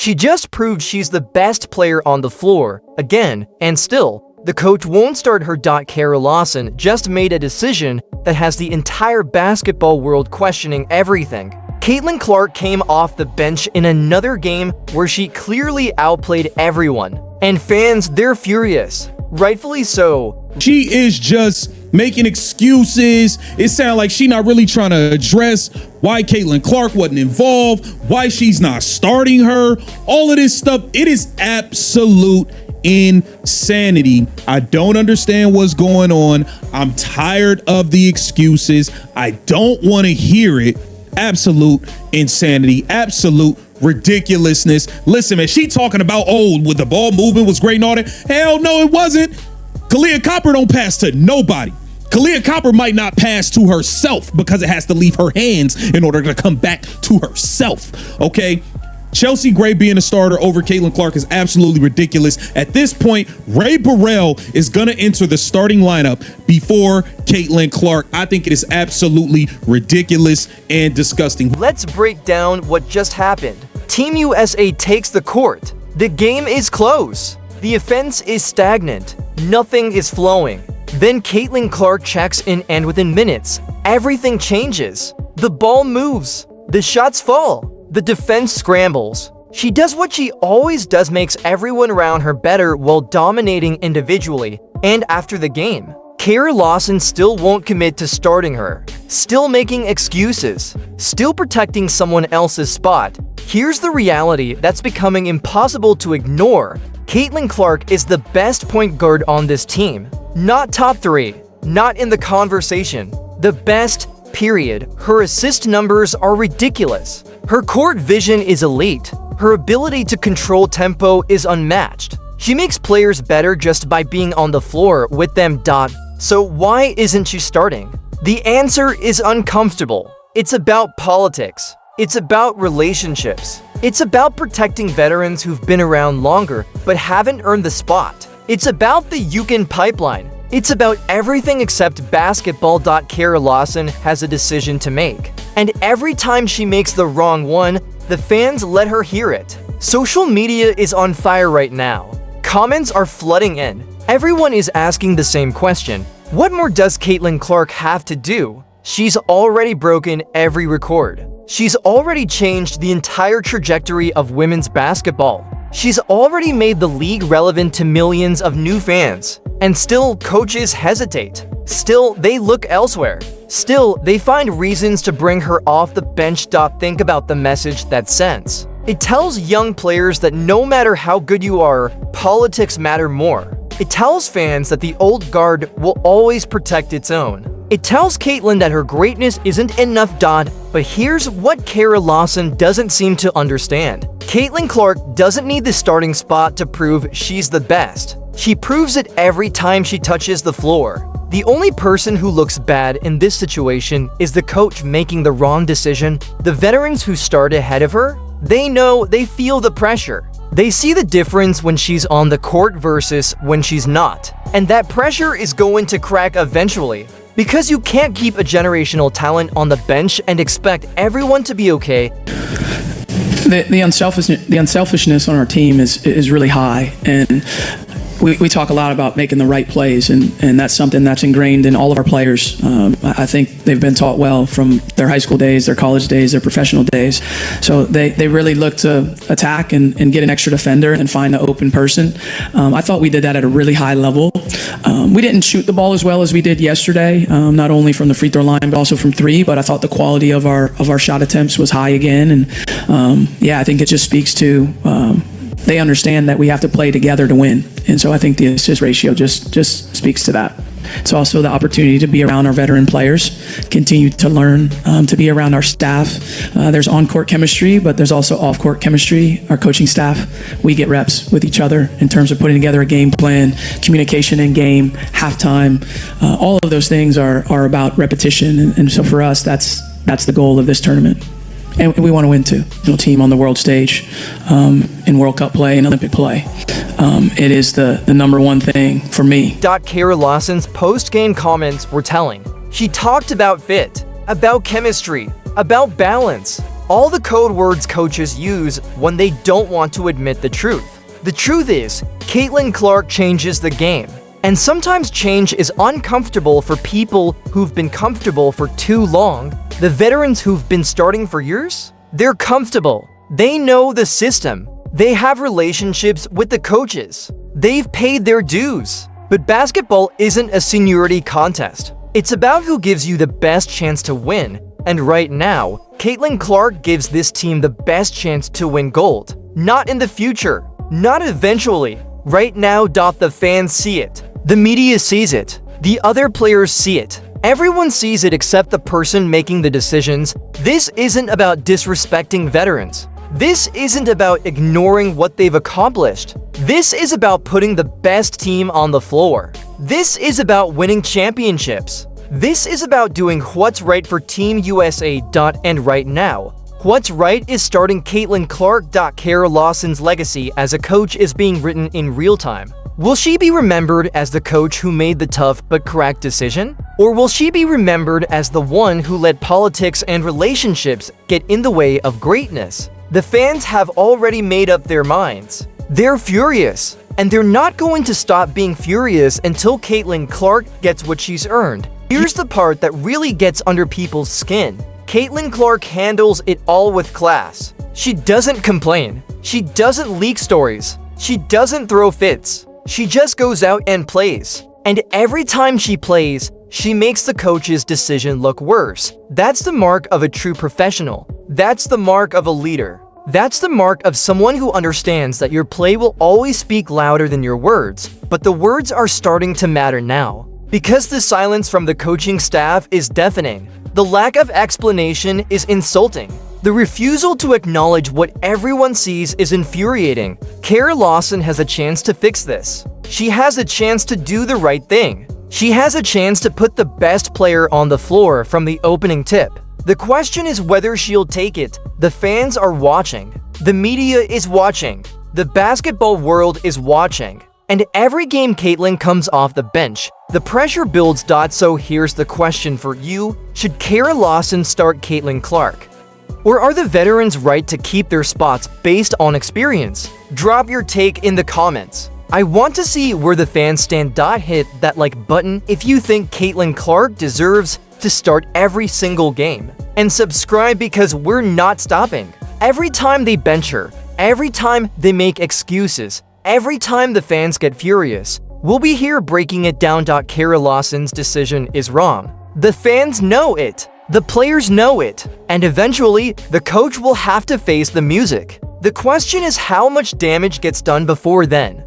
She just proved she's the best player on the floor, again, and still, the coach won't start her. Kara Lawson just made a decision that has the entire basketball world questioning everything. Caitlin Clark came off the bench in another game where she clearly outplayed everyone. And fans, they're furious. Rightfully so. She is just making excuses. It sounds like she's not really trying to address why Caitlin Clark wasn't involved, why she's not starting her, all of this stuff. It is absolute insanity. I don't understand what's going on. I'm tired of the excuses. I don't want to hear it. Absolute insanity, absolute ridiculousness. Listen, man, she talking about, oh, with the ball movement was great and all that. Hell no, it wasn't. Kalia Copper don't pass to nobody. Kalia Copper might not pass to herself because it has to leave her hands in order to come back to herself. Okay. Chelsea Gray being a starter over Caitlin Clark is absolutely ridiculous. At this point, Ray Burrell is going to enter the starting lineup before Caitlin Clark. I think it is absolutely ridiculous and disgusting. Let's break down what just happened. Team USA takes the court. The game is close. The offense is stagnant. Nothing is flowing. Then Caitlin Clark checks in, and within minutes, everything changes. The ball moves. The shots fall. The defense scrambles. She does what she always does, makes everyone around her better while dominating individually. And after the game, Kara Lawson still won't commit to starting her, still making excuses, still protecting someone else's spot. Here's the reality that's becoming impossible to ignore. Caitlin Clark is the best point guard on this team. Not top 3, not in the conversation. The best, period. Her assist numbers are ridiculous. Her court vision is elite. Her ability to control tempo is unmatched. She makes players better just by being on the floor with them. So why isn't she starting? The answer is uncomfortable. It's about politics. It's about relationships. It's about protecting veterans who've been around longer but haven't earned the spot. It's about the Yukon pipeline. It's about everything except basketball. Kara Lawson has a decision to make. And every time she makes the wrong one, the fans let her hear it. Social media is on fire right now. Comments are flooding in. Everyone is asking the same question. What more does Caitlin Clark have to do? She's already broken every record. She's already changed the entire trajectory of women's basketball. She's already made the league relevant to millions of new fans. And still, coaches hesitate. Still, they look elsewhere. Still, they find reasons to bring her off the bench. Think about the message that sends. It tells young players that no matter how good you are, politics matter more. It tells fans that the old guard will always protect its own. It tells Caitlin that her greatness isn't enough. But here's what Kara Lawson doesn't seem to understand. Caitlin Clark doesn't need the starting spot to prove she's the best. She proves it every time she touches the floor. The only person who looks bad in this situation is the coach making the wrong decision. The veterans who start ahead of her, they know, they feel the pressure. They see the difference when she's on the court versus when she's not. And that pressure is going to crack eventually. Because you can't keep a generational talent on the bench and expect everyone to be okay. The unselfishness on our team is really high, and we talk a lot about making the right plays, and that's something that's ingrained in all of our players. I think they've been taught well from their high school days, their college days, their professional days. So they really look to attack and get an extra defender and find an open person. I thought we did that at a really high level. We didn't shoot the ball as well as we did yesterday, not only from the free throw line, but also from three. But I thought the quality of our shot attempts was high again. And I think it just speaks to they understand that we have to play together to win. And so I think the assist ratio just speaks to that. It's also the opportunity to be around our veteran players, continue to learn, to be around our staff. There's on-court chemistry, but there's also off-court chemistry. Our coaching staff, we get reps with each other in terms of putting together a game plan, communication in game, halftime. All of those things are about repetition. And so for us, that's the goal of this tournament. And we want to win too. Team on the world stage, in World Cup play and Olympic play. It is the number one thing for me. Kara Lawson's post-game comments were telling. She talked about fit, about chemistry, about balance. All the code words coaches use when they don't want to admit the truth. The truth is, Caitlin Clark changes the game. And sometimes change is uncomfortable for people who've been comfortable for too long. The veterans who've been starting for years, they're comfortable. They know the system. They have relationships with the coaches. They've paid their dues. But basketball isn't a seniority contest. It's about who gives you the best chance to win. And right now, Caitlin Clark gives this team the best chance to win gold. Not in the future. Not eventually. Right now, the fans see it. The media sees it. The other players see it. Everyone sees it except the person making the decisions. This isn't about disrespecting veterans. This isn't about ignoring what they've accomplished. This is about putting the best team on the floor. This is about winning championships. This is about doing what's right for Team USA. And right now, what's right is starting Caitlin Clark. Kara Lawson's legacy as a coach is being written in real time. Will she be remembered as the coach who made the tough but correct decision? Or will she be remembered as the one who let politics and relationships get in the way of greatness? The fans have already made up their minds. They're furious, and they're not going to stop being furious until Caitlin Clark gets what she's earned. Here's the part that really gets under people's skin. Caitlin Clark handles it all with class. She doesn't complain. She doesn't leak stories. She doesn't throw fits. She just goes out and plays. And every time she plays, she makes the coach's decision look worse. That's the mark of a true professional. That's the mark of a leader. That's the mark of someone who understands that your play will always speak louder than your words, but the words are starting to matter now. Because the silence from the coaching staff is deafening. The lack of explanation is insulting. The refusal to acknowledge what everyone sees is infuriating. Kara Lawson has a chance to fix this. She has a chance to do the right thing. She has a chance to put the best player on the floor from the opening tip. The question is whether she'll take it. The fans are watching. The media is watching. The basketball world is watching. And every game Caitlin comes off the bench, the pressure builds. So here's the question for you. Should Kara Lawson start Caitlin Clark? Or are the veterans right to keep their spots based on experience? Drop your take in the comments. I want to see where the fans stand. Hit that like button if you think Caitlin Clark deserves to start every single game. And subscribe because we're not stopping. Every time they bench her, every time they make excuses, every time the fans get furious, we'll be here breaking it down. Kara Lawson's decision is wrong. The fans know it. The players know it. And eventually, the coach will have to face the music. The question is how much damage gets done before then.